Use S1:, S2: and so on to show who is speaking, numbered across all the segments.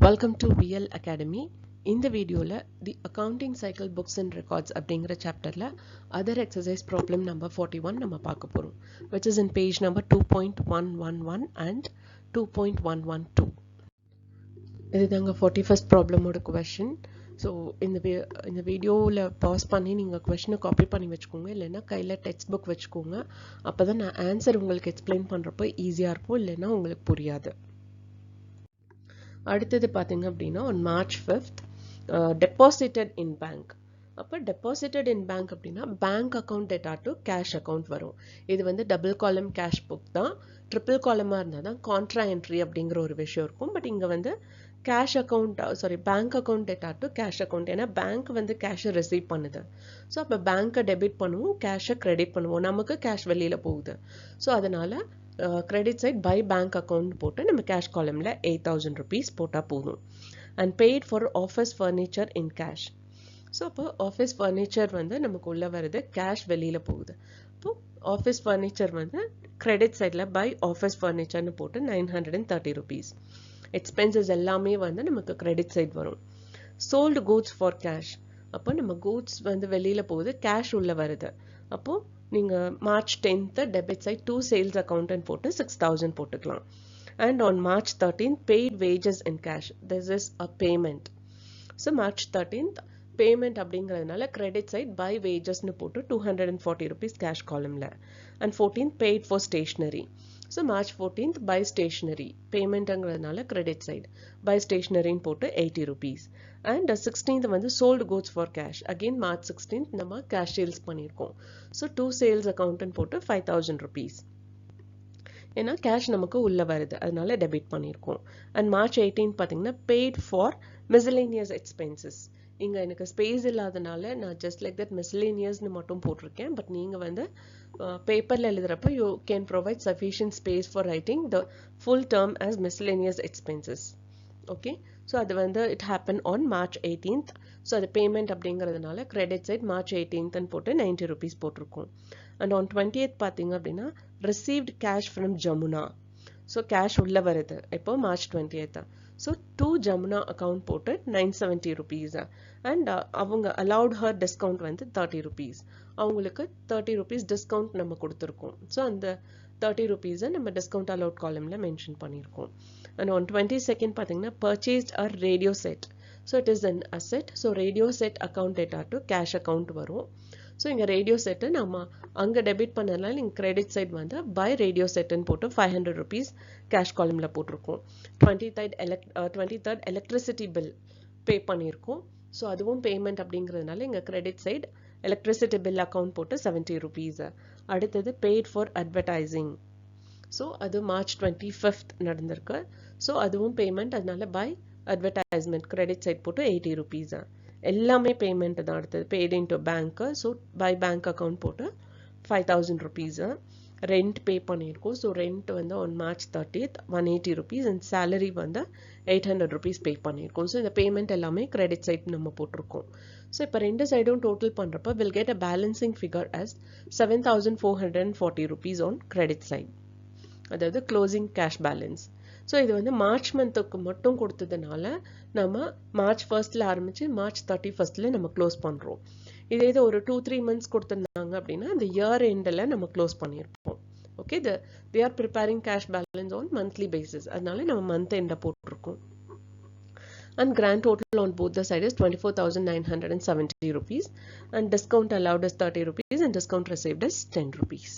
S1: Welcome to VL Academy. In the video the accounting cycle books and records அப்படிங்கிற chapterல other exercise problem number 41 நம்ம பார்க்க போறோம், which is in page number 2.111 and 2.112. இதுதாங்க 41st problem ஓட question. So இந்த வீடியோவில் pass பண்ணி நீங்கள் கொஷனை காப்பி பண்ணி வச்சுக்கோங்க, இல்லைன்னா கையில் டெக்ஸ்ட் புக் வச்சுக்கோங்க. அப்போ தான் நான் ஆன்சர் உங்களுக்கு எக்ஸ்பிளைன் பண்ணுறப்போ ஈஸியாக இருக்கும், இல்லைன்னா உங்களுக்கு புரியாது. அடுத்தது பார்த்தீங்க அப்படின்னா on March 5th deposited in bank. அப்போ deposited in bank அப்படின்னா bank account data to cash account வரும். இது வந்து டபுள் காலம் கேஷ் புக் தான். ட்ரிபிள் காலமாக இருந்தால் தான் கான்ட்ரா என்ட்ரி அப்படிங்கிற ஒரு விஷயம் இருக்கும். பட் இங்கே வந்து cash account bank account data to cash account. ஏன்னா பேங்க் வந்து கேஷை ரிசீவ் பண்ணுது. ஸோ அப்போ பேங்க்கை டெபிட் பண்ணுவோம், கேஷை கிரெடிட் பண்ணுவோம், நமக்கு கேஷ் வெளியில் போகுது. ஸோ அதனால credit side by bank account போட்டு நம்ம கேஷ் காலமில் 8,000 rupees போட்டால் போதும். And paid for office furniture in cash. So அப்போ ஆஃபீஸ் ஃபர்னிச்சர் வந்து நமக்கு உள்ளே வருது, கேஷ் வெளியில் போகுது. இப்போ ஆஃபீஸ் ஃபர்னிச்சர் வந்து கிரெடிட் சைடில் பை ஆஃபீஸ் ஃபர்னிச்சர்னு போட்டு 930 rupees. எக்ஸ்பென்சஸ் எல்லாமே வந்து நமக்கு கிரெடிட் சைட் வரும். Sold goods for cash. அப்போ நம்ம கூட்ஸ் வந்து வெளியில் போகுது, கேஷ் உள்ளே வருது. அப்போது நீங்கள் March 10th debit side to sales அக்கௌண்ட்னு போட்டு 6,000 போட்டுக்கலாம். And on March 13th paid wages in cash. This is a payment. So March 13th payment அப்படிங்கிறதுனால கிரெடிட் சைட் பை வேஜஸ்னு போட்டு 240 rupees கேஷ் காலமில். And 14th paid for stationery. So March 14th by stationery பேமெண்ட்டுங்கிறதுனால credit side by ஸ்டேஷ்னரின்னு போட்டு 80 rupees. And 16th வந்து sold goods for cash. Again March 16th நம்ம cash sales பண்ணியிருக்கோம். ஸோ டூ சேல்ஸ் அக்கௌண்ட்னு போட்டு 5,000 rupees. ஏன்னா கேஷ் நமக்கு உள்ளே வருது, அதனால டெபிட் பண்ணியிருக்கோம். அண்ட் March 18th பார்த்தீங்கன்னா பெய்ட் ஃபார் மிஸ்லேனியஸ் எக்ஸ்பென்சஸ். இங்கே எனக்கு ஸ்பேஸ் இல்லாதனால நான் ஜஸ்ட் லைக் தட் மிஸ்லேனியஸ்னு மட்டும் போட்டிருக்கேன். பட் நீங்கள் வந்து பேப்பரில் எழுதுகிறப்ப you can provide sufficient space for writing the full term as miscellaneous expenses. Okay, so அது வந்து it happen on March 18th. So அது பேமெண்ட் அப்படிங்கிறதுனால கிரெடிட் சைட் March 18th போட்டு 90 rupees போட்டிருக்கோம். அண்ட் ஆன் 20th பார்த்தீங்க அப்படின்னா received cash from Jamuna. So cash உள்ளே வருது இப்போ March 20th. So to Jamuna account போட்டு 970 rupees. அண்ட் அவங்க அலவுட் ஹர் டிஸ்கவுண்ட் வந்து 30 rupees. அவங்களுக்கு 30 rupees டிஸ்கவுண்ட் நம்ம கொடுத்துருக்கோம். ஸோ அந்த 30 rupees நம்ம டிஸ்கவுண்ட் அலவுட் காலமில் மென்ஷன் பண்ணியிருக்கோம். அண்ட் ஆன் 22nd பார்த்தீங்கன்னா purchased a radio set. So it is an asset. So radio set account data to cash account வரும். So இங்கே ரேடியோ செட்டு நம்ம அங்கே டெபிட் பண்ணதுனால நீங்கள் கிரெடிட் சைட் வந்து பை ரேடியோ செட்டுன்னு போட்டு 500 rupees கேஷ் காலமில் போட்டிருக்கோம். 23rd எலக்ட்ரிசிட்டி பில் பே பண்ணியிருக்கோம். ஸோ அதுவும் பேமெண்ட் அப்படிங்கிறதுனால இங்கே credit side electricity bill account போட்டு 70 rupees. அடுத்தது பெய்ட் ஃபார் அட்வர்டைசிங். ஸோ அது March 25th நடந்திருக்கு. ஸோ அதுவும் பேமெண்ட், அதனால பை அட்வர்டைஸ்மெண்ட் கிரெடிட் சைட் போட்டு 80 rupees. எல்லாமே பேமெண்ட் தான். அடுத்தது paid in to bank. So by bank account போட்டு 5,000 rupees. ரெண்ட் பே பண்ணியிருக்கோம். ஸோ ரெண்ட் வந்து on March 30th 180 rupees. And salary வந்து 800 rupees பே பண்ணியிருக்கோம். ஸோ இந்த பேமெண்ட் எல்லாமே கிரெடிட் சைட் நம்ம போட்டிருக்கோம். ஸோ இப்போ ரெண்டு சைடும் டோட்டல் பண்ணுறப்ப will get a balancing figure as 7,440 rupees ஆன் கிரெடிட் சைட், அதாவது க்ளோசிங் கேஷ் பேலன்ஸ். ஸோ இது வந்து மார்ச் மந்த்துக்கு மட்டும் கொடுத்ததுனால நம்ம March 1st ஆரம்பித்து March 31st நம்ம க்ளோஸ் பண்ணுறோம். இதே இது ஒரு 2-3 months கொடுத்துருந்தாங்க அப்படின்னா அந்த இயர் எண்டில் நம்ம க்ளோஸ் பண்ணியிருப்போம். Okay, they are preparing cash balance on monthly basis. அதனால நம்ம மந்த் எண்டை போட்டிருக்கோம். And grand total on both the sides is 24,970 rupees. And discount allowed is 30 rupees and discount received is 10 rupees.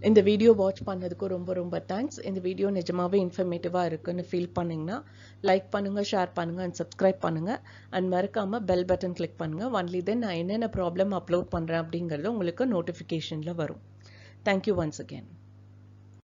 S1: இந்த video watch பண்ணதுக்கு ரொம்ப ரொம்ப thanks. இந்த video நிஜமாவே இன்ஃபர்மேட்டிவா இருக்குன்னு ஃபீல் பண்ணீங்கன்னா லைக் பண்ணுங்க, ஷேர் பண்ணுங்க அண்ட் சப்ஸ்கிரைப் பண்ணுங்க. அண்ட் மறக்காம பெல் பட்டன் கிளிக் பண்ணுங்க. ஒன்லி தென் நான் என்னென்ன ப்ராப்ளம் அப்லோட் பண்றேன் அப்படிங்கிறது உங்களுக்கு நோட்டிஃபிகேஷன்ல வரும். Thank you once again.